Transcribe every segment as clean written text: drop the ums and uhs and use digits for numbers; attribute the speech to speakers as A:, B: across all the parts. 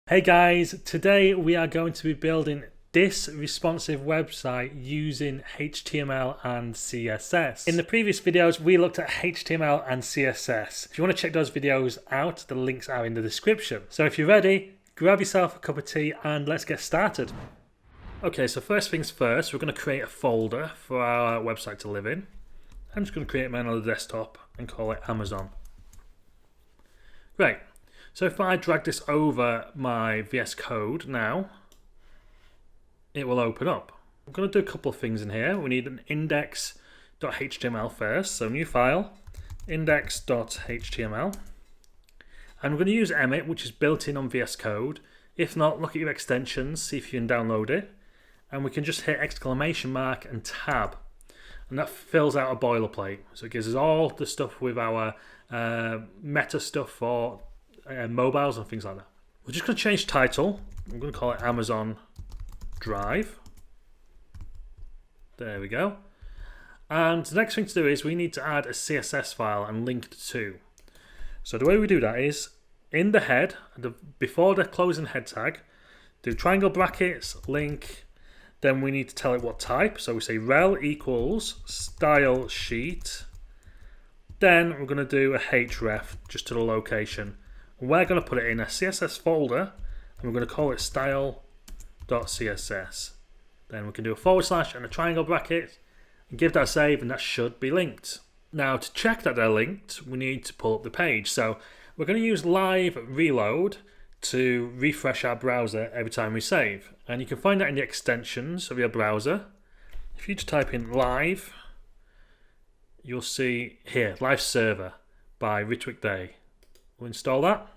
A: Hey guys, today we are going to be building this responsive website using HTML and CSS. In the previous videos, we looked at HTML and CSS. If you want to check those videos out, the links are in the description. So if you're ready, grab yourself a cup of tea and let's get started. Okay, so first things first, we're going to create a folder for our website to live in. I'm just going to create mine on the desktop and call it Amazon. Great. So if I drag this over my VS Code now, it will open up. I'm going to do a couple of things in here. We need an index.html first, so new file, index.html. And we're going to use Emmet, which is built in on VS Code. If not, look at your extensions, see if you can download it. And we can just hit exclamation mark and tab. And that fills out a boilerplate. So it gives us all the stuff with our meta stuff for mobiles and things like that. We're just going to change title. I'm going to call it Amazon Drive. There we go. And the next thing to do is we need to add a CSS file and link to. So the way we do that is in the head, before the closing head tag, do triangle brackets, link. Then we need to tell it what type. So we say rel equals style sheet. Then we're going to do a href just to the location. We're going to put it in a CSS folder and we're going to call it style.css. Then we can do a / and a triangle bracket and give that a save, and that should be linked. Now to check that they're linked, we need to pull up the page. So we're going to use live reload to refresh our browser every time we save. And you can find that in the extensions of your browser. If you just type in live, you'll see here, live server by RichardCodes. We'll install that.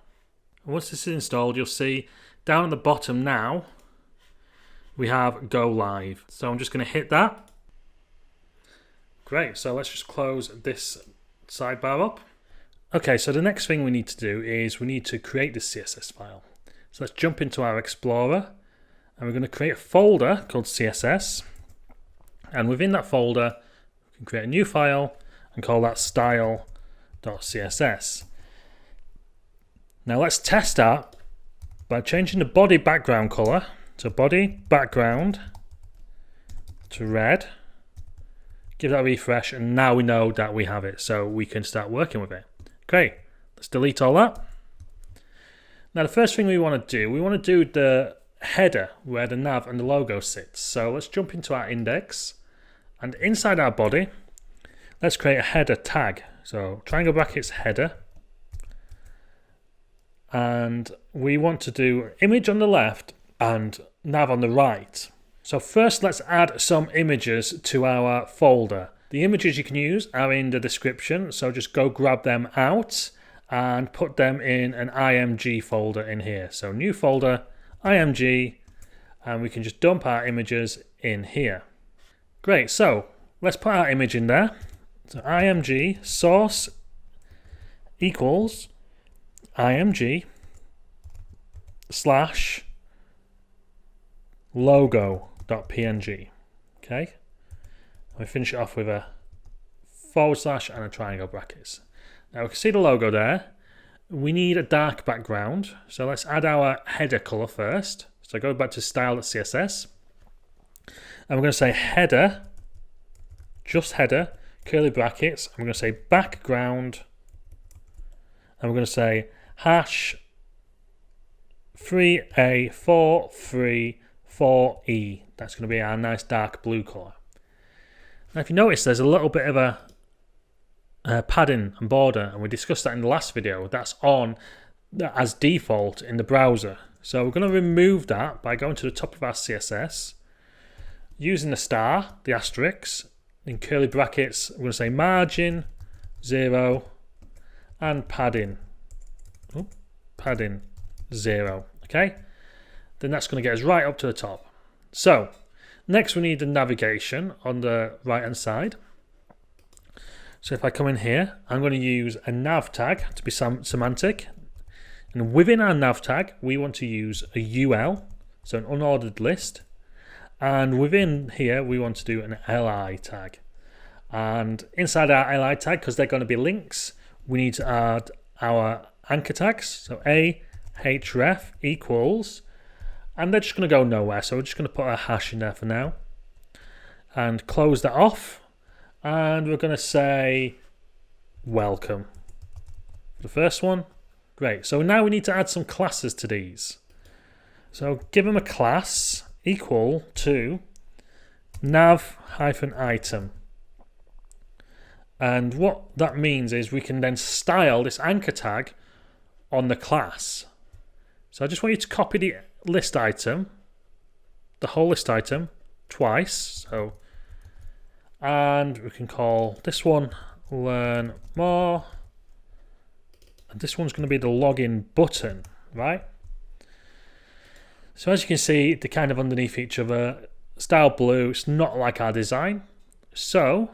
A: And once this is installed, you'll see down at the bottom now, we have go live. So I'm just going to hit that. Great, so let's just close this sidebar up. Okay, so the next thing we need to do is we need to create this CSS file. So let's jump into our Explorer and we're going to create a folder called CSS. And within that folder, we can create a new file and call that style.css. Now let's test that by changing the body background color to body background to red. Give that a refresh and now we know that we have it, so we can start working with it. Great, let's delete all that. Now the first thing we want to do the header where the nav and the logo sits. So let's jump into our index and inside our body, let's create a header tag. So triangle brackets header. And we want to do image on the left and nav on the right. So first let's add some images to our folder. The images you can use are in the description, so just go grab them out and put them in an img folder in here. So new folder, img, and we can just dump our images in here. Great, so let's put our image in there. So img source equals img / logo.png. Okay, and we finish it off with a / and a triangle brackets. Now we can see the logo there. We need a dark background, so let's add our header color first. So go back to style.css and we're going to say header, just header, curly brackets, and we're going to say background, and we're going to say #3A434E. That's going to be our nice dark blue color. Now if you notice there's a little bit of a padding and border, and we discussed that in the last video. That's on as default in the browser. So we're going to remove that by going to the top of our CSS, using the star, the asterisk, in curly brackets, we're going to say margin 0 and padding 0. Okay, then that's going to get us right up to the top. So next we need the navigation on the right hand side. So if I come in here, I'm going to use a nav tag to be semantic, and within our nav tag we want to use a UL, so an unordered list, and within here we want to do an LI tag. And inside our LI tag, because they're going to be links, we need to add our anchor tags, so A, href equals, and they're just going to go nowhere, so we're just going to put a hash in there for now and close that off, and we're going to say welcome. The first one. Great. So now we need to add some classes to these. So give them a class equal to nav-item. And what that means is we can then style this anchor tag on the class. So I just want you to copy the list item, the whole list item, twice. So, and we can call this one learn more. And this one's going to be the login button, right? So as you can see, they're kind of underneath each other. Style blue, it's not like our design. So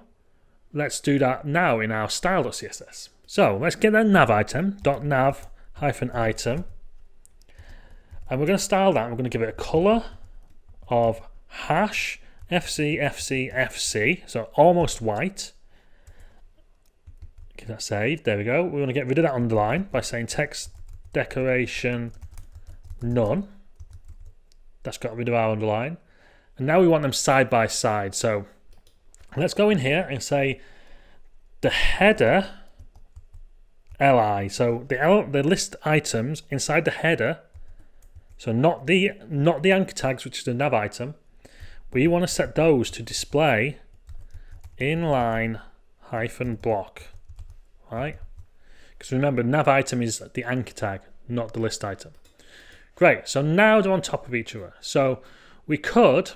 A: let's do that now in our style.css. So let's get that nav item, .nav-item. And we're going to style that. We're going to give it a color of hash FC. So almost white. Get that saved. There we go. We want to get rid of that underline by saying text decoration none. That's got rid of our underline. And now we want them side by side. So let's go in here and say the header li. So the list items inside the header. So not the anchor tags, which is the nav item. We want to set those to display inline -block, right? Because remember, nav item is the anchor tag, not the list item. Great. So now they're on top of each other. So we could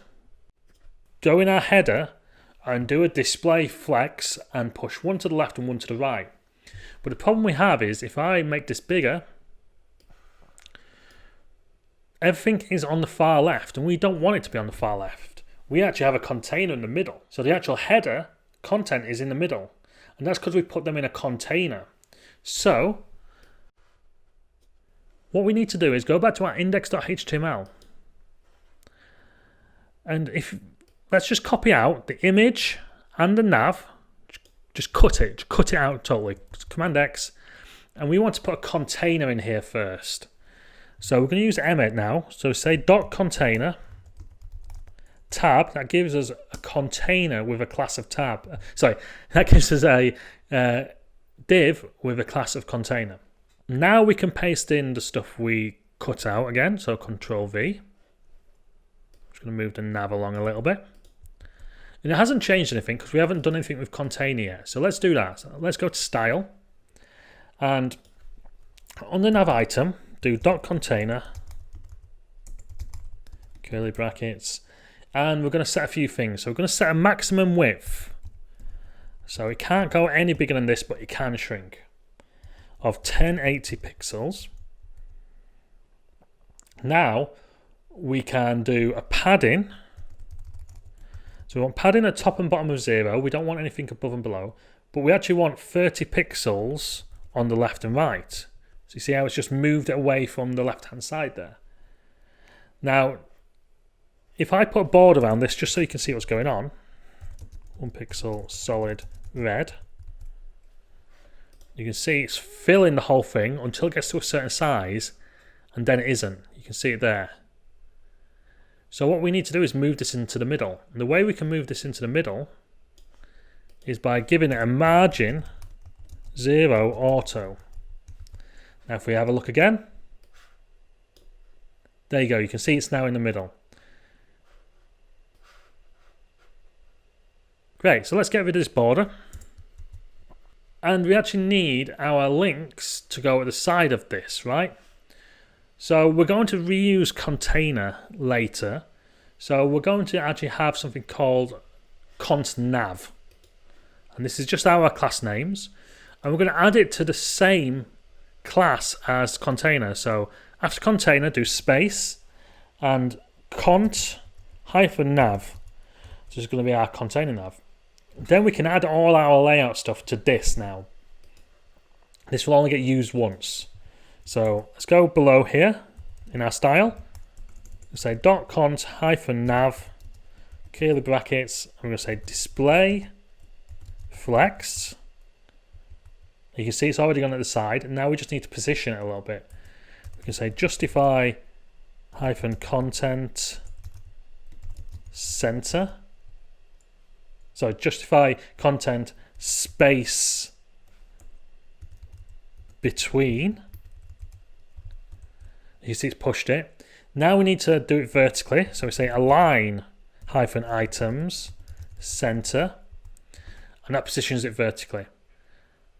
A: go in our header and do a display flex and push one to the left and one to the right. But the problem we have is if I make this bigger, everything is on the far left, and we don't want it to be on the far left. We actually have a container in the middle. So the actual header content is in the middle, and that's because we put them in a container. So what we need to do is go back to our index.html, and let's just copy out the image and the nav, just cut it out totally. Command X, and we want to put a container in here first. So we're going to use emmet now. So say .container tab. That gives us a container with a class of tab. That gives us a div with a class of container. Now we can paste in the stuff we cut out again. So Control V. I'm just going to move the nav along a little bit. And it hasn't changed anything because we haven't done anything with container yet. So let's do that. So let's go to Style, and on the nav item, do .container, curly brackets, and we're going to set a few things. So we're going to set a maximum width. So it can't go any bigger than this, but it can shrink, of 1080 pixels. Now we can do a padding. So we want padding at top and bottom of 0. We don't want anything above and below, but we actually want 30 pixels on the left and right. So you see how it's just moved it away from the left-hand side there. Now, if I put a border around this, just so you can see what's going on, 1 pixel solid red, you can see it's filling the whole thing until it gets to a certain size, and then it isn't. You can see it there. So what we need to do is move this into the middle. And the way we can move this into the middle is by giving it a margin 0 auto. Now if we have a look again, there you go, you can see it's now in the middle. Great, so let's get rid of this border. And we actually need our links to go at the side of this, right? So we're going to reuse container later. So we're going to actually have something called cont_nav. And this is just our class names. And we're going to add it to the same class as container. So after container, do space and cont-nav. So this is going to be our container nav. Then we can add all our layout stuff to this now. This will only get used once. So let's go below here in our style. We'll say .cont-nav, curly brackets. I'm going to say display flex. You can see it's already gone at the side, and now we just need to position it a little bit. We can say justify hyphen content center. So justify content space between. You see it's pushed it. Now we need to do it vertically. So we say align hyphen items center, and that positions it vertically.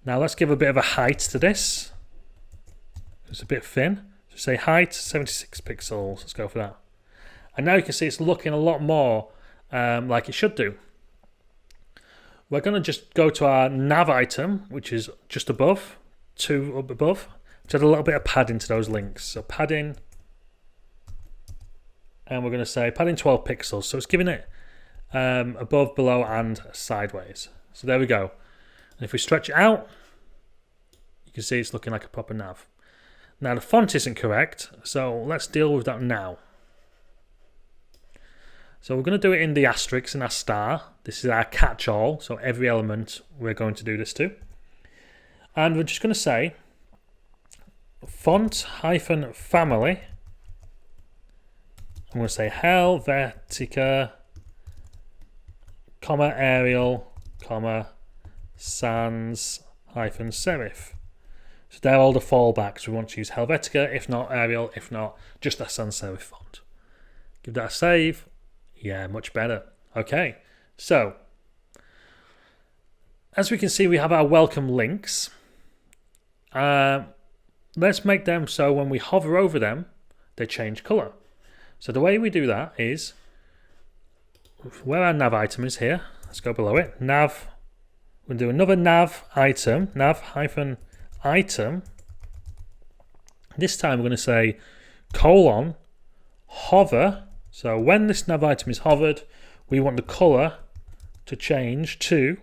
A: Now let's give a bit of a height to this. It's a bit thin. So say height 76 pixels. Let's go for that. And now you can see it's looking a lot more like it should do. We're going to just go to our nav item, which is just above, 2 up above. To add a little bit of padding to those links. So padding, and we're going to say padding 12 pixels. So it's giving it above, below, and sideways. So there we go. And if we stretch it out, you can see it's looking like a proper nav. Now the font isn't correct, so let's deal with that now. So we're going to do it in the asterisk and our star. This is our catch-all, so every element we're going to do this to. And we're just going to say font hyphen family. I'm going to say Helvetica, comma Arial, comma sans hyphen serif. So they're all the fallbacks. We want to use Helvetica, if not Arial, if not just a sans serif font. Give that a save. Yeah, much better. Okay, so as we can see, we have our welcome links. Let's make them so when we hover over them, they change color. So the way we do that is where our nav item is here. Let's go below it. Nav. We'll do another nav item. Nav hyphen item. This time we're going to say colon hover. So when this nav item is hovered, we want the color to change to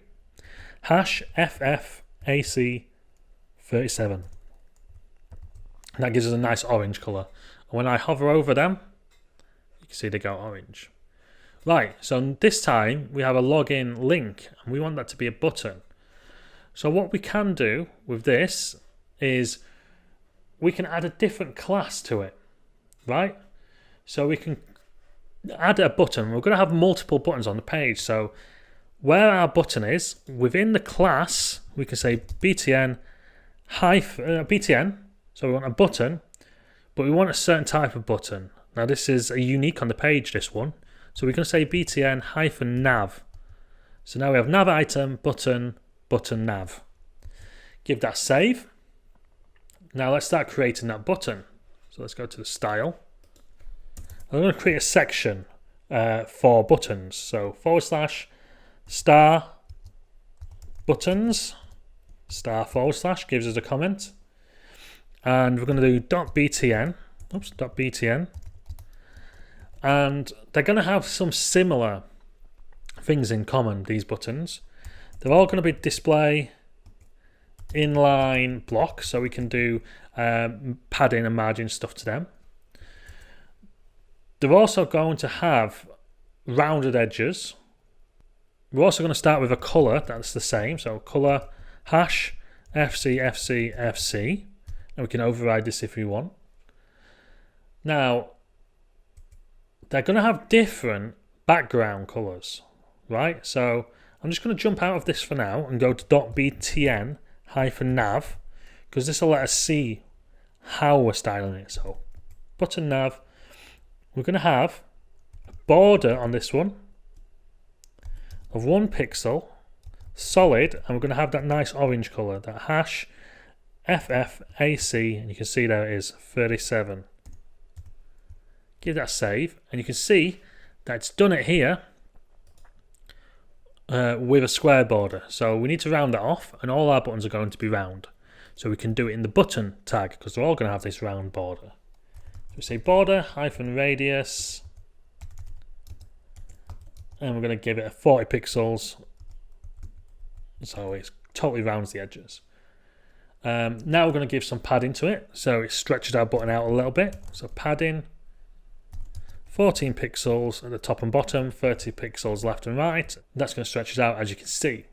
A: hash FFAC37. And that gives us a nice orange color. And when I hover over them, you can see they go orange. Right, so this time we have a login link and we want that to be a button. So what we can do with this is we can add a different class to it, right? So we can add a button. We're going to have multiple buttons on the page. So where our button is, within the class, we can say BTN BTN. So we want a button, but we want a certain type of button. Now this is a unique on the page, this one. So we're going to say BTN hyphen nav. So now we have nav item, button, button nav. Give that a save. Now let's start creating that button. So let's go to the style. I'm going to create a section for buttons. So / star buttons, star / gives us a comment. And we're going to do .btn, .btn. And they're going to have some similar things in common, these buttons. They're all going to be display inline block, so we can do padding and margin stuff to them. They're also going to have rounded edges. We're also going to start with a color that's the same, so color hash FC. And we can override this if we want. Now, they're going to have different background colors, right? So I'm just going to jump out of this for now and go to .btn hyphen nav, because this will let us see how we're styling it. So button nav, we're going to have a border on this one of 1 pixel, solid, and we're going to have that nice orange color, that hash FFAC, and you can see there it is 37. Give that a save, and you can see that it's done it here with a square border. So we need to round that off, and all our buttons are going to be round. So we can do it in the button tag because they're all going to have this round border. So we say border hyphen radius, and we're going to give it a 40 pixels, so it totally rounds the edges. Now we're going to give some padding to it, so it stretches our button out a little bit. So padding 14 pixels at the top and bottom, 30 pixels left and right. That's going to stretch it out, as you can see.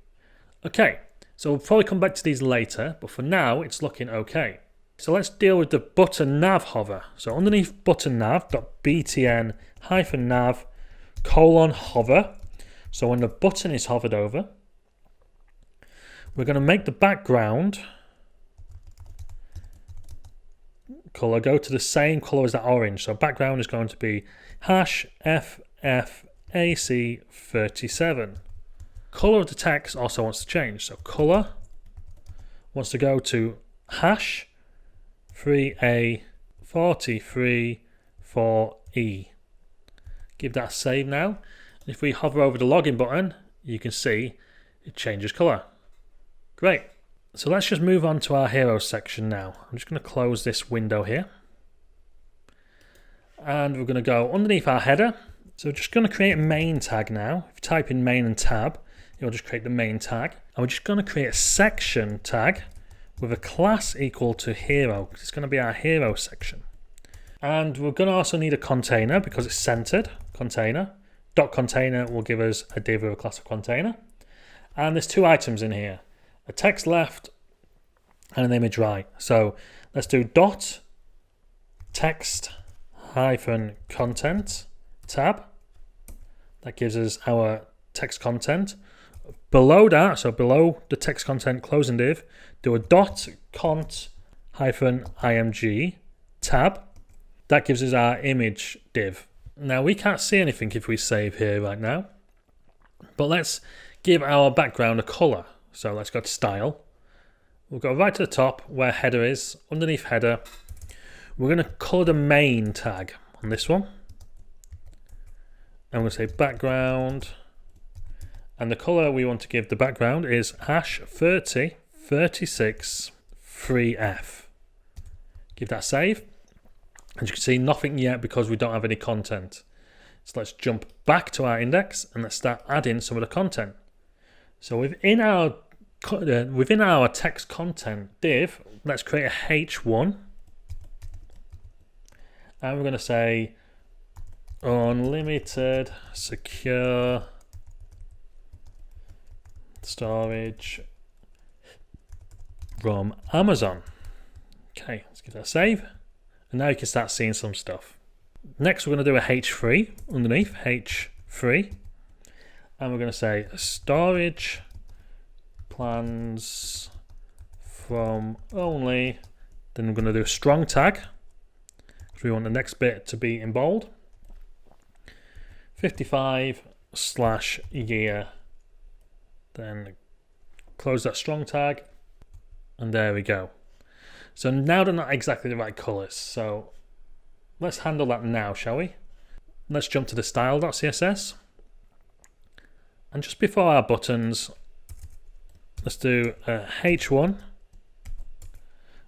A: Okay, so we'll probably come back to these later, but for now it's looking okay. So let's deal with the button nav hover. So underneath button nav.btn-nav :hover. So when the button is hovered over, we're going to make the background color go to the same color as that orange. So background is going to be #FFAC37. Color of the text also wants to change. So color wants to go to #3A434E. Give that a save now. If we hover over the login button, you can see it changes color. Great. So let's just move on to our heroes section now. I'm just going to close this window here. And we're going to go underneath our header. So we're just going to create a main tag now. If you type in main and tab, it'll just create the main tag. And we're just going to create a section tag with a class equal to hero, because it's going to be our hero section. And we're going to also need a container because it's centered. Container. .container will give us a div with a class of container. And there's two items in here. A text left and an image right. So let's do .text-content tab. That gives us our text content. Below that, so below the text content closing div, do a .cont-img tab. That gives us our image div. Now we can't see anything if we save here right now, but let's give our background a color. So let's go to style. We'll go right to the top where header is. Underneath header, we're going to color the main tag on this one. And we'll say background. And the color we want to give the background is #3036-3F. Give that a save. As you can see, nothing yet because we don't have any content. So let's jump back to our index and let's start adding some of the content. So within our text content div, let's create a H1. And we're going to say unlimited secure storage from Amazon. Okay, let's give that a save. And now you can start seeing some stuff. Next, we're going to do a H3 underneath, H3. And we're going to say storage plans from only. Then we're going to do a strong tag, because we want the next bit to be in bold. 55/year. Then close that strong tag. And there we go. So now they're not exactly the right colors. So let's handle that now, shall we? Let's jump to the style.css. And just before our buttons, let's do a H1.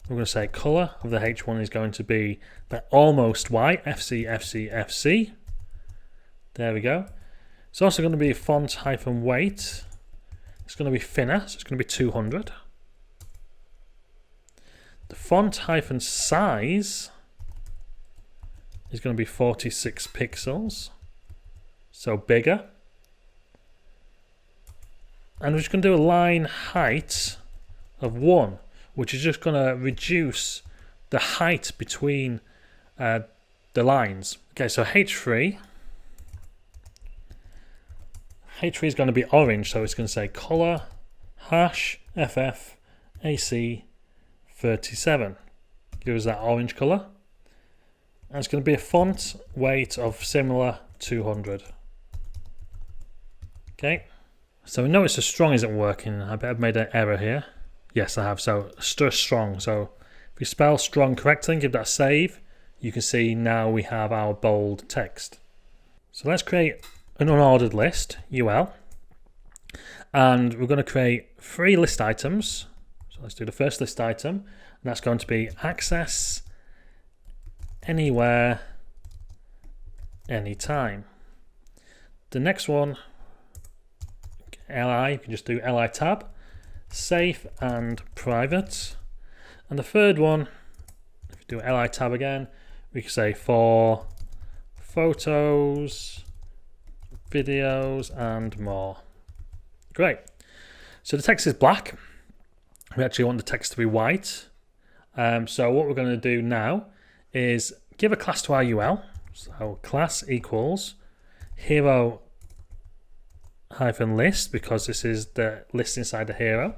A: We're going to say color of the H1 is going to be the almost white, FC. There we go. It's also going to be font-weight. It's going to be thinner, so it's going to be 200. The font-size is going to be 46 pixels, so bigger. And we're just going to do a line height of 1, which is just going to reduce the height between the lines. Okay, so H3 is going to be orange, so it's going to say color #FFAC37. Give us that orange color. And it's going to be a font weight of similar 200. Okay. So we notice the strong isn't working. I bet I've made an error here. Yes, I have. So strong. So if we spell strong correctly and give that a save, you can see now we have our bold text. So let's create an unordered list, UL. And we're going to create 3 list items. So let's do the first list item. And that's going to be access anywhere, anytime. The next one, LI, you can just do LI tab, safe and private. And the third one, if you do LI tab again, we can say for photos, videos, and more. Great. So the text is black. We actually want the text to be white. So what we're going to do now is give a class to our UL. So class equals hero hyphen list, because this is the list inside the hero.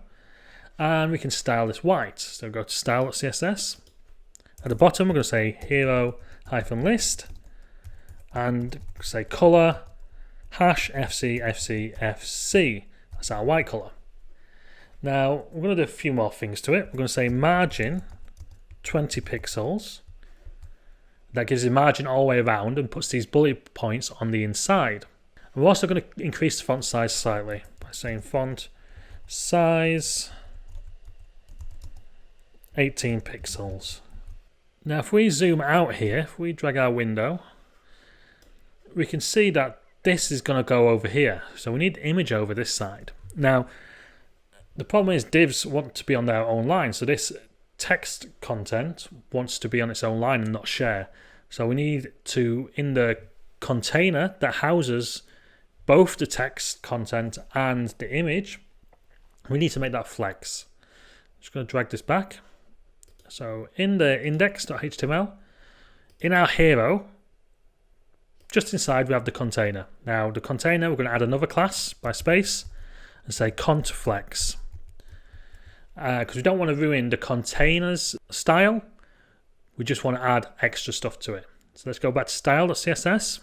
A: And we can style this white. So go to style.css. At the bottom, we're going to say hero hyphen list and say color hash FC FC FC. That's our white color. Now we're going to do a few more things to it. We're going to say margin 20 pixels. That gives the margin all the way around and puts these bullet points on the inside. We're also going to increase the font size slightly by saying font size 18 pixels. Now if we zoom out here, if we drag our window, we can see that this is going to go over here. So we need the image over this side. Now the problem is divs want to be on their own line. So this text content wants to be on its own line and not share. So we need to, in the container that houses both the text content and the image, we need to make that flex. I'm just going to drag this back. So in the index.html, in our hero, just inside we have the container. Now the container, we're going to add another class by space and say cont flex. Because we don't want to ruin the container's style, we just want to add extra stuff to it. So let's go back to style.css.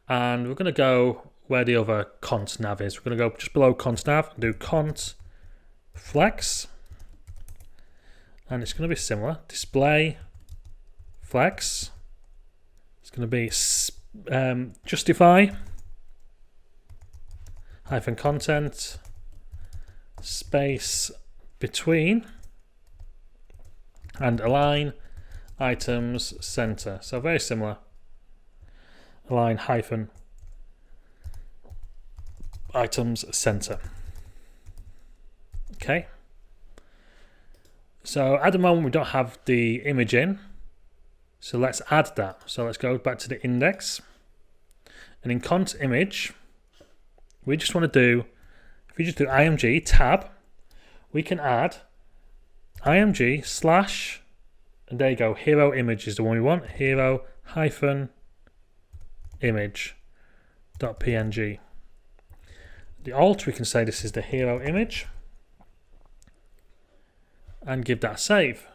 A: And we're going to go where the other cont nav is. We're going to go just below cont nav and do cont flex. And it's going to be similar. Display flex. It's going to be justify hyphen content space between and align items center. So very similar. Align hyphen items center. Okay. So at the moment we don't have the image in. So let's add that. So let's go back to the index. And in cont image, we just want to do, if we just do img tab, we can add img slash, and there you go, hero image is the one we want, hero hyphen image dot png. The alt, we can say this is the hero image and give that a save.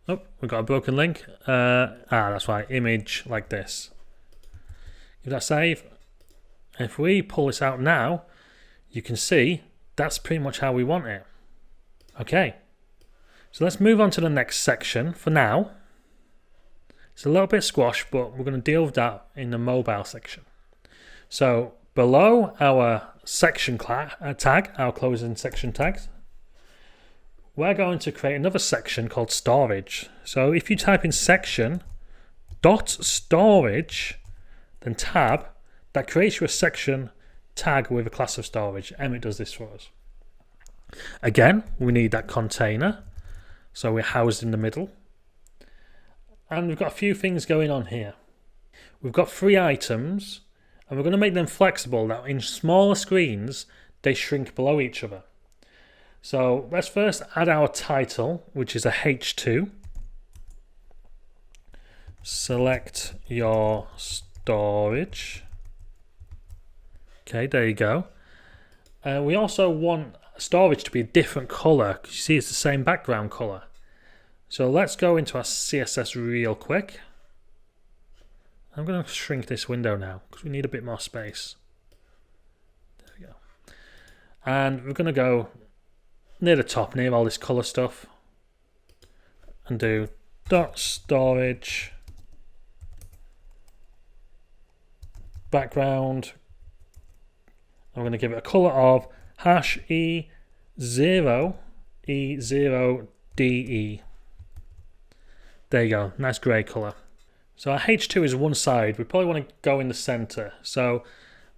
A: Oh, we've got a broken link. That's right, image like this. Give that a save. If we pull this out now, you can see that's pretty much how we want it. Okay, so let's move on to the next section for now. It's a little bit squash, but we're going to deal with that in the mobile section. So below our section tag, our closing section tags, we're going to create another section called storage. So if you type in section dot storage, then tab, that creates you a section tag with a class of storage. Emmet does this for us. Again, we need that container. So we're housed in the middle. And we've got a few things going on here. We've got 3 items, and we're going to make them flexible. Now, in smaller screens, they shrink below each other. So let's first add our title, which is a H2. Select your storage. Okay, there you go. We also want storage to be a different color, because you see it's the same background color. So let's go into our CSS real quick. I'm going to shrink this window now because we need a bit more space. There we go. And we're going to go near the top, near all this color stuff, and do dot storage background. I'm going to give it a color of hash E0 E0DE. There you go, nice grey colour. So our H2 is one side, we probably want to go in the centre. So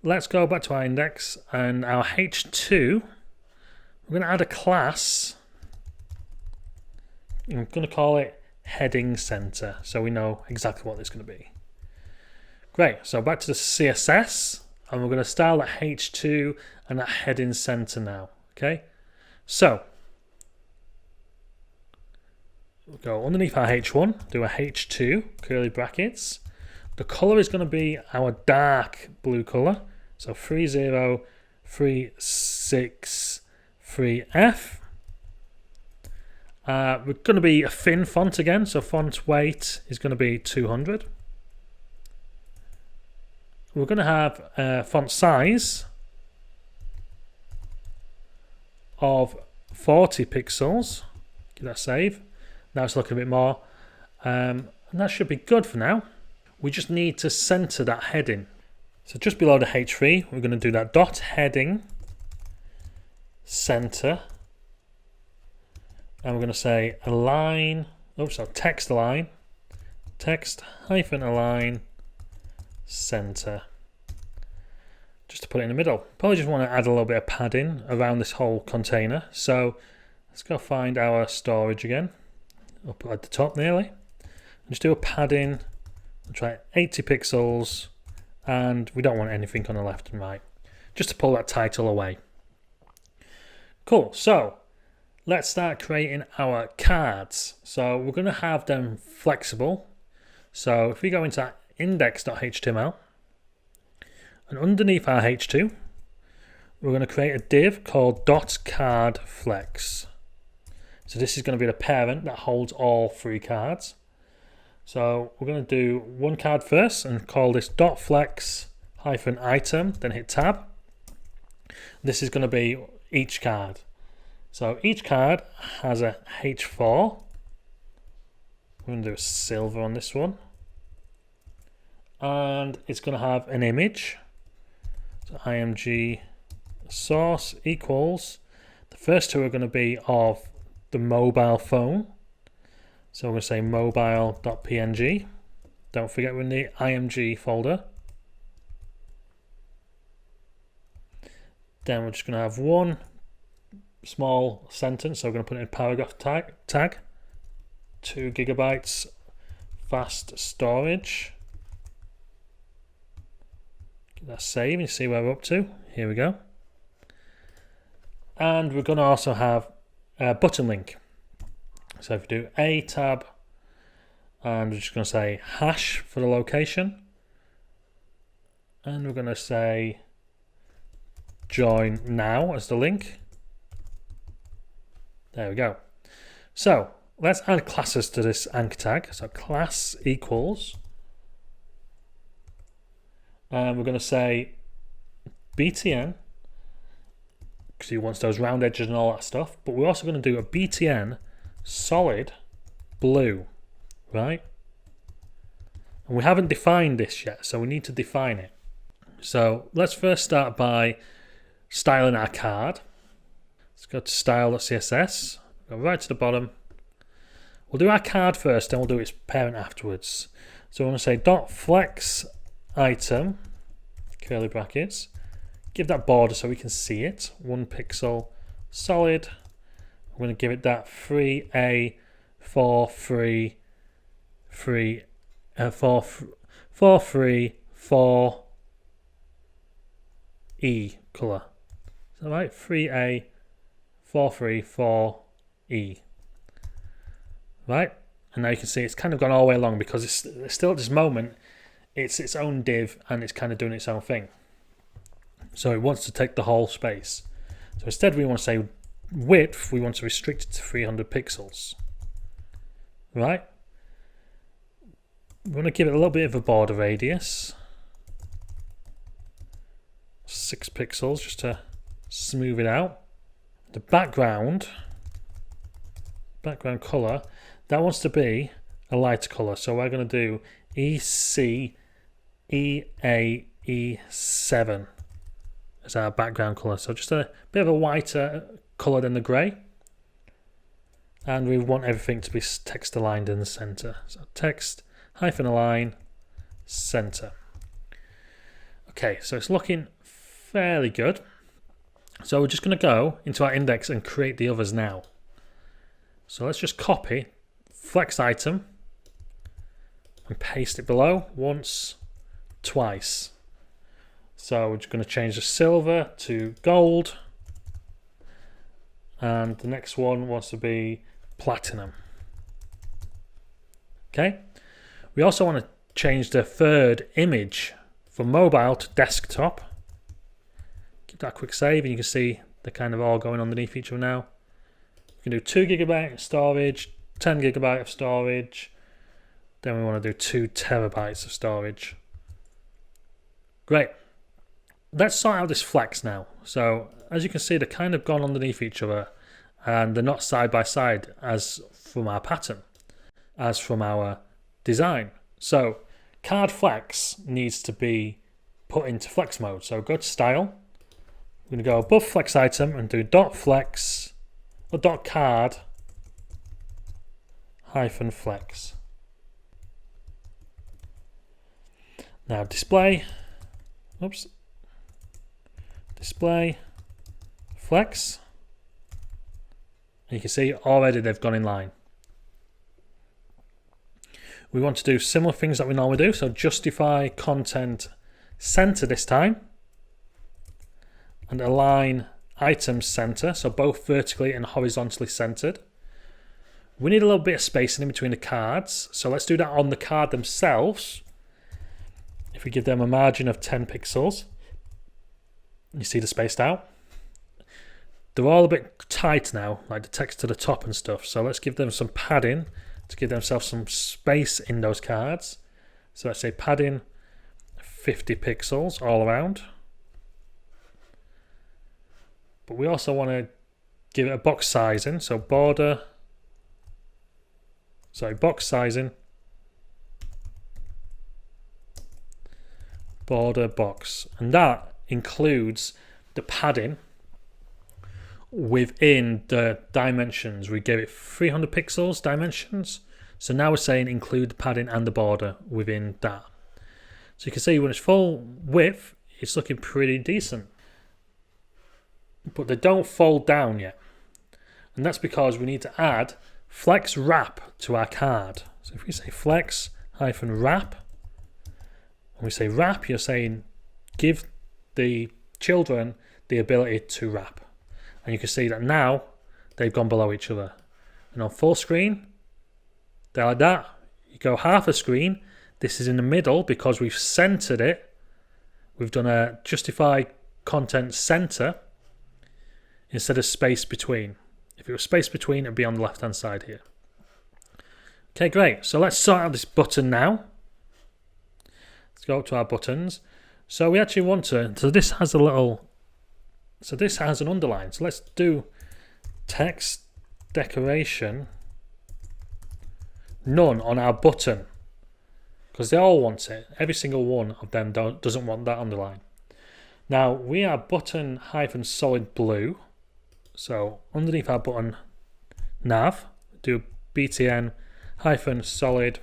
A: let's go back to our index, and our H2, we're going to add a class. I'm going to call it heading centre, so we know exactly what it's going to be. Great, so back to the CSS, and we're going to style that H2 and that heading centre now. Okay, so We'll go underneath our H1, do a H2, curly brackets. The colour is going to be our dark blue colour. So 30363F. We're going to be a thin font again, so font weight is going to be 200. We're going to have a font size of 40 pixels. Give that a save. Now it's looking a bit more. And that should be good for now. We just need to center that heading. So just below the H3, we're going to do that dot heading center. And we're going to say align, text align, text hyphen align center. Just to put it in the middle. Probably just want to add a little bit of padding around this whole container. So let's go find our storage again, up at the top nearly. And just do a padding, and try 80 pixels, and we don't want anything on the left and right. Just to pull that title away. Cool, so let's start creating our cards. So we're going to have them flexible. So if we go into index.html, and underneath our H2, we're going to create a div called .cardFlex. So this is going to be the parent that holds all three cards. So we're going to do one card first and call this .flex-item, then hit tab. This is going to be each card. So each card has a H4. We're going to do a silver on this one. And it's going to have an image. So img source equals, the first two are going to be of the mobile phone. So we're going to say mobile.png. Don't forget we're in the img folder. Then we're just going to have one small sentence. So we're going to put it in a paragraph tag. 2 gigabytes fast storage. Get that save and you see where we're up to. Here we go. And we're going to also have a button link. So if we do a tab, and we're just going to say hash for the location, and we're going to say join now as the link. There we go. So let's add classes to this anchor tag. So class equals, and we're going to say btn, because he wants those round edges and all that stuff, but we're also going to do a btn solid blue, right? And we haven't defined this yet, so we need to define it. So let's first start by styling our card. Let's go to style.css, go right to the bottom. We'll do our card first, then we'll do its parent afterwards. So we're going to say .flex item, curly brackets, give that border so we can see it, 1 pixel solid. I'm going to give it that 3A 434E colour. Is that right? 3A 434E. Right? And now you can see it's kind of gone all the way along because it's still at this moment, it's its own div and it's kind of doing its own thing. So it wants to take the whole space. So instead we want to say width, we want to restrict it to 300 pixels. Right? We want to give it a little bit of a border radius. 6 pixels just to smooth it out. The background color, that wants to be a lighter color. So we're going to do ECEAE7 as our background color. So just a bit of a whiter color than the gray. And we want everything to be text aligned in the center. So text -align center. Okay, so it's looking fairly good. So we're just going to go into our index and create the others now. So let's just copy flex item and paste it below once, twice. So we're just going to change the silver to gold. And the next one wants to be platinum. Okay. We also want to change the third image from mobile to desktop. Give that a quick save and you can see they're kind of all going underneath each other now. We can do 2 GB storage, 10 GB of storage. Then we want to do 2 TB of storage. Great. Let's sort out this flex now. So as you can see, they're kind of gone underneath each other and they're not side by side as from our pattern, as from our design. So card flex needs to be put into flex mode. So go to style. We're going to go above flex item and do .flex or .card -flex. Now display flex. And you can see already they've gone in line. We want to do similar things that we normally do. So justify content center this time. And align items center. So both vertically and horizontally centered. We need a little bit of spacing in between the cards. So let's do that on the card themselves. If we give them a margin of 10 pixels. You see the spaced out. They're all a bit tight now, like the text to the top and stuff. So let's give them some padding to give themselves some space in those cards. So let's say padding 50 pixels all around. But we also want to give it a box sizing. So box sizing. Border box. And that includes the padding within the dimensions. We gave it 300 pixels dimensions. So now we're saying include the padding and the border within that. So you can see when it's full width, it's looking pretty decent. But they don't fold down yet. And that's because we need to add flex wrap to our card. So if we say flex -wrap, and we say wrap, you're saying give the children the ability to wrap. And you can see that now they've gone below each other. And on full screen, they're like that. You go half a screen, this is in the middle because we've centered it. We've done a justify content center instead of space between. If it was space between, it'd be on the left hand side here. Okay, great. So let's sort out this button now. Let's go up to our buttons. So we actually want to, so this has an underline. So let's do text decoration none on our button because they all want it. Every single one of them doesn't want that underline. Now we are button -solid blue. So underneath our button nav, do btn -solid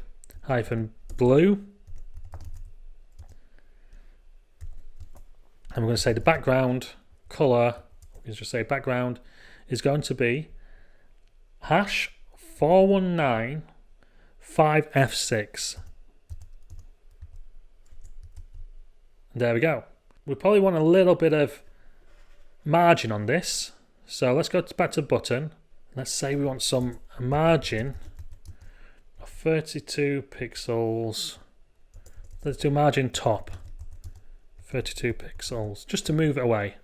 A: -blue. And we're going to say the background color, we can just say background is going to be #4195F6. There we go. We probably want a little bit of margin on this. So let's go back to button. Let's say we want some margin of 32 pixels. Let's do margin top. 32 pixels, just to move it away.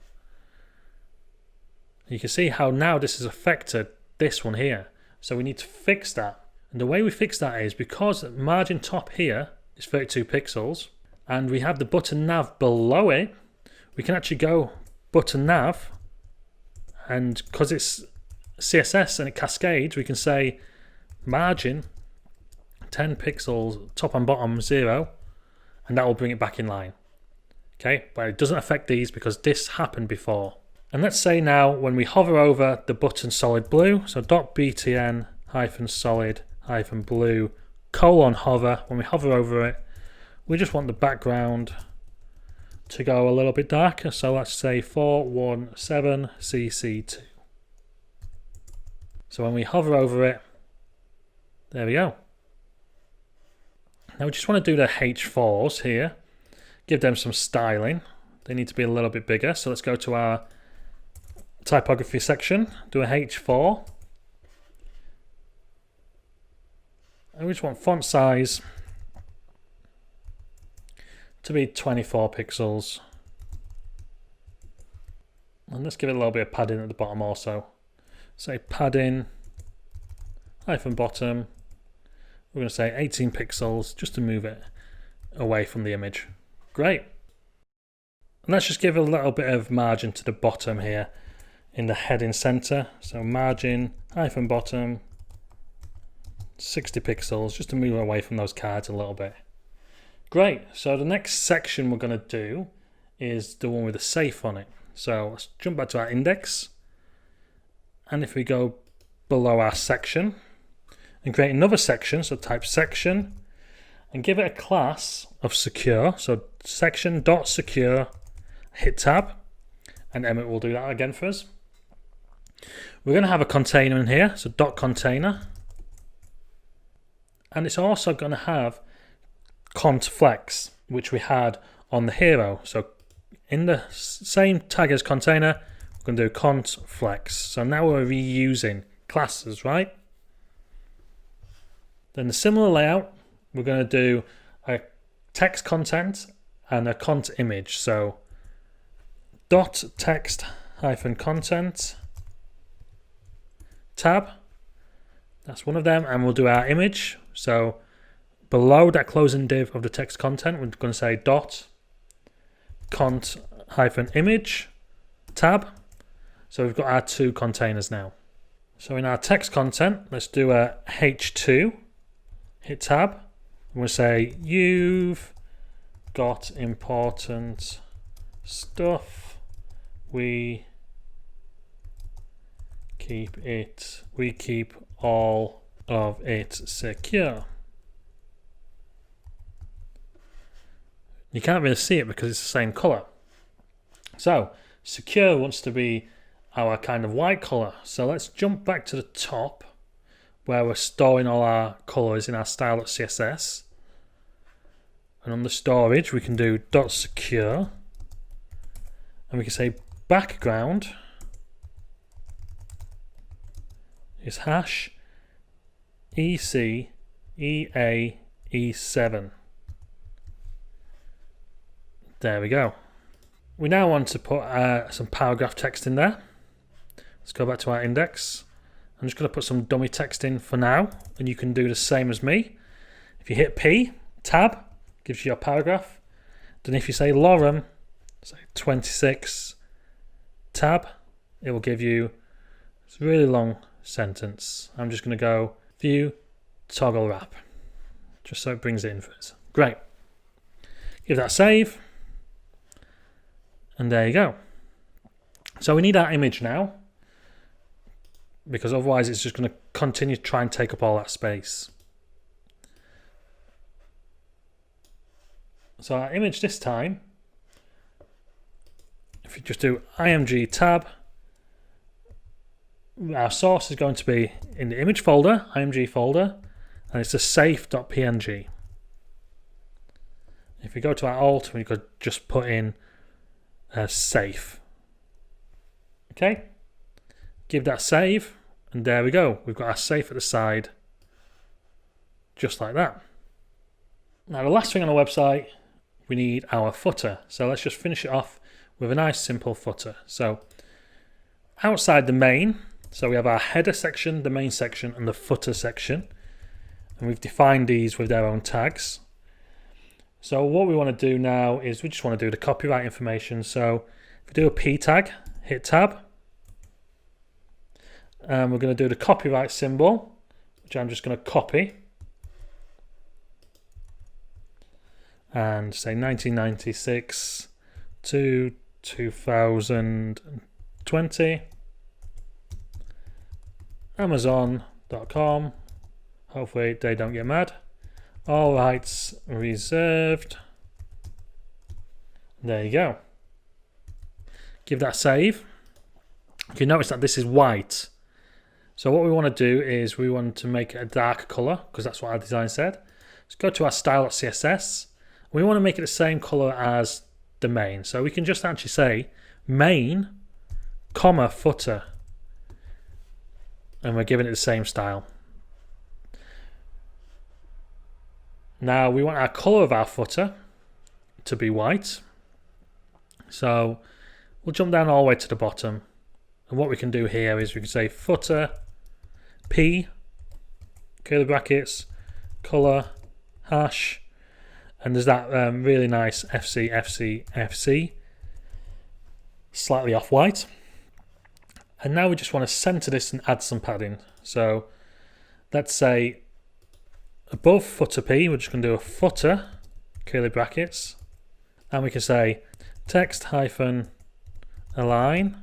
A: You can see how now this has affected this one here. So we need to fix that. And the way we fix that is because margin top here is 32 pixels and we have the button nav below it, we can actually go button nav, and because it's CSS and it cascades, we can say margin 10 pixels top and bottom 0, and that will bring it back in line. Okay, but it doesn't affect these because this happened before. And let's say now when we hover over the button solid blue, so .btn -solid -blue :hover, when we hover over it, we just want the background to go a little bit darker. So let's say 417cc2. So when we hover over it, there we go. Now we just want to do the H4s here. Give them some styling. They need to be a little bit bigger. So let's go to our typography section, do a H4. And we just want font size to be 24 pixels. And let's give it a little bit of padding at the bottom also. Say padding hyphen bottom. We're going to say 18 pixels just to move it away from the image. Great. And let's just give a little bit of margin to the bottom here in the heading center. So margin hyphen bottom 60 pixels just to move away from those cards a little bit. Great. So the next section we're going to do is the one with the safe on it. So let's jump back to our index. And if we go below our section and create another section, so type section and give it a class of secure. So section.secure, hit tab, and Emmett will do that again for us. We're going to have a container in here, so .container. And it's also going to have cont flex, which we had on the hero. So in the same tag as container, we're going to do cont flex. So now we're reusing classes, right? Then the similar layout, we're going to do a text content and a cont image. So dot text hyphen content tab, that's one of them, and we'll do our image. So below that closing div of the text content, we're going to say dot cont hyphen image tab. So we've got our two containers now. So in our text content, let's do a h2, hit tab. We'll say you've got important stuff. We keep all of it secure. You can't really see it because it's the same color. So secure wants to be our kind of white color. So let's jump back to the top where we're storing all our colors in our style.css. And on the storage, we can do .secure. And we can say background is hash EC EA E7. There we go. We now want to put some paragraph text in there. Let's go back to our index. I'm just going to put some dummy text in for now, and you can do the same as me. If you hit P, tab, gives you your paragraph. Then if you say lorem, say 26, tab, it will give you a really long sentence. I'm just going to go view toggle wrap, just so it brings it in for us. Great. Give that a save. And there you go. So we need our image now, because otherwise it's just going to continue to try and take up all that space. So our image this time, if you just do img tab, our source is going to be in the image folder, img folder, and it's a safe.png. If we go to our alt, we could just put in safe. Okay, give that save, and there we go. We've got our safe at the side, just like that. Now the last thing on our website, we need our footer. So let's just finish it off with a nice simple footer. So outside the main, so we have our header section, the main section, and the footer section, and we've defined these with their own tags. So what we want to do now is we just want to do the copyright information. So if we do a P tag, hit tab, and we're going to do the copyright symbol, which I'm just going to copy and say 1996 to 2020, Amazon.com. Hopefully they don't get mad. All rights reserved. There you go. Give that a save. You notice that this is white. So what we want to do is we want to make it a dark color, because that's what our design said. Let's go to our style.css. We want to make it the same color as the main. So we can just actually say main, comma, footer. And we're giving it the same style. Now we want our color of our footer to be white. So we'll jump down all the way to the bottom. And what we can do here is we can say footer P, curly brackets, color, hash, and there's that really nice FC, FC, FC, slightly off-white. And now we just want to center this and add some padding. So let's say above footer P, we're just going to do a footer, curly brackets, and we can say text hyphen align,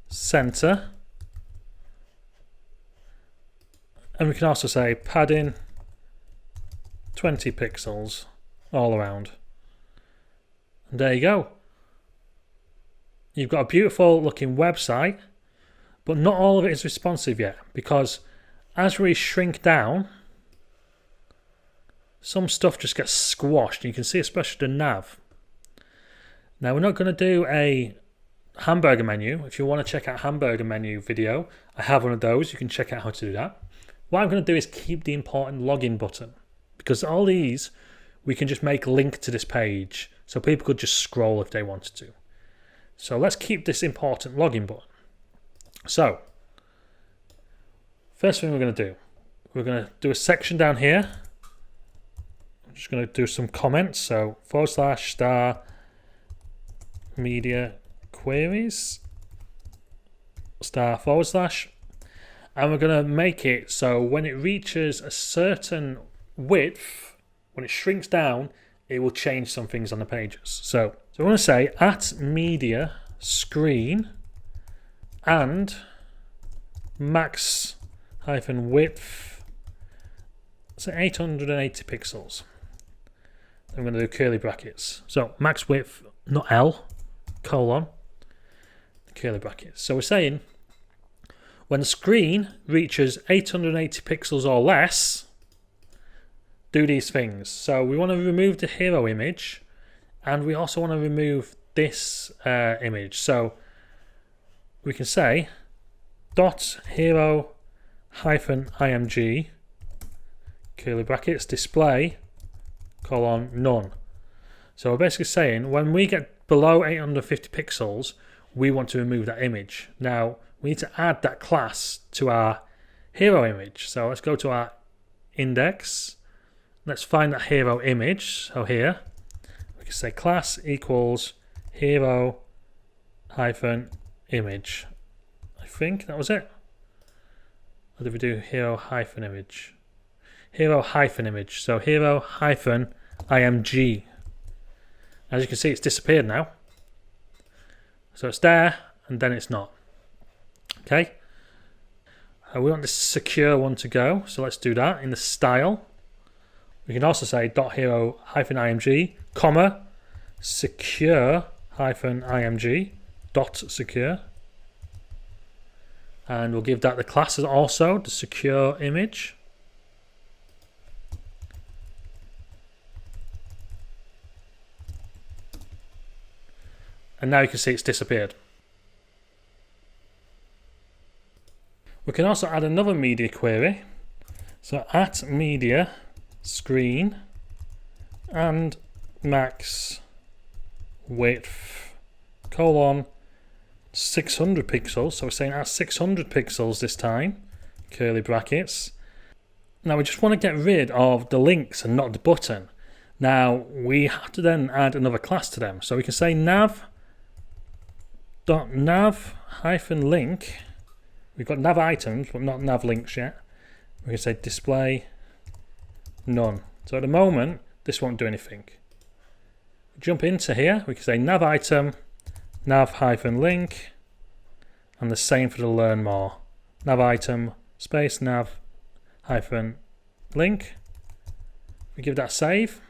A: center, and we can also say padding 20 pixels all around. And there you go. You've got a beautiful looking website, but not all of it is responsive yet, because as we shrink down, some stuff just gets squashed. You can see especially the nav. Now we're not going to do a hamburger menu. If you want to check out hamburger menu video, I have one of those. You can check out how to do that. What I'm going to do is keep the important login button, because all these we can just make link to this page, so people could just scroll if they wanted to. So let's keep this important login button. So first thing we're going to do, we're going to do a section down here. I'm just going to do some comments. So /* media queries * and we're going to make it so when it reaches a certain width, when it shrinks down, it will change some things on the pages. So I want to say at media screen and max hyphen width, so 880 pixels. I'm going to do curly brackets. So max width, not L, colon, curly brackets. So we're saying when the screen reaches 880 pixels or less, do these things. So we want to remove the hero image, and we also want to remove this image. So we can say dot hero hyphen img curly brackets display colon none. So we're basically saying when we get below 850 pixels, we want to remove that image. Now we need to add that class to our hero image. So let's go to our index. Let's find that hero image. So here we can say class equals hero hyphen image. I think that was it. Or did we do hero hyphen image? Hero hyphen image. So hero hyphen img. As you can see, it's disappeared now. So it's there and then it's not. Okay. We want this secure one to go. So let's do that in the style. We can also say .hero hyphen img, comma, secure hyphen img, dot secure. And we'll give that the class as also the secure image. And now you can see it's disappeared. We can also add another media query. So at media screen and max width colon 600 pixels. So we're saying at 600 pixels this time, curly brackets. Now we just want to get rid of the links and not the button. Now we have to then add another class to them. So we can say nav.nav-link. We've got nav items, but not nav links yet. We can say display none. So at the moment, this won't do anything. Jump into here, we can say nav item, nav-link, and the same for the learn more. Nav item, space nav-link. We give that a save,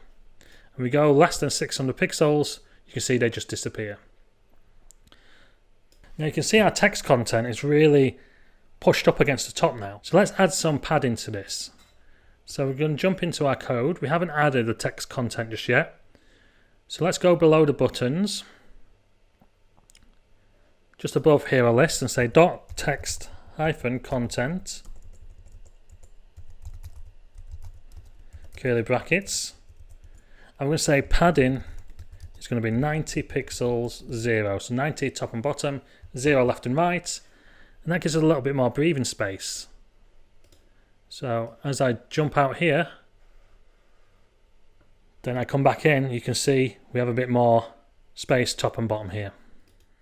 A: and we go less than 600 pixels, you can see they just disappear. Now you can see our text content is really pushed up against the top now. So let's add some padding to this. So we're going to jump into our code. We haven't added the text content just yet. So let's go below the buttons, just above hero list, and say dot text hyphen content curly brackets. I'm going to say padding is going to be 90 pixels 0. So 90 top and bottom, 0 left and right. And that gives us a little bit more breathing space. So as I jump out here, then I come back in, you can see we have a bit more space top and bottom here.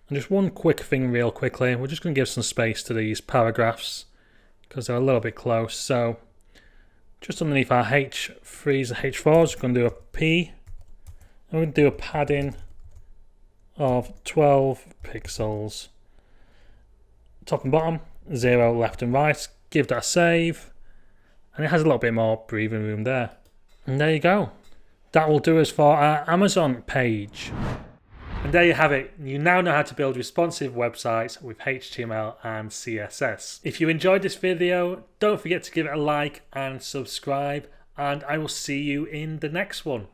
A: And just one quick thing real quickly, we're just going to give some space to these paragraphs because they're a little bit close. So just underneath our H3s and H4s, we're going to do a P. And we're going to do a padding of 12 pixels. Top and bottom, 0 left and right. Give that a save. And it has a little bit more breathing room there. And there you go. That will do us for our Amazon page. And there you have it. You now know how to build responsive websites with HTML and CSS. If you enjoyed this video, don't forget to give it a like and subscribe. And I will see you in the next one.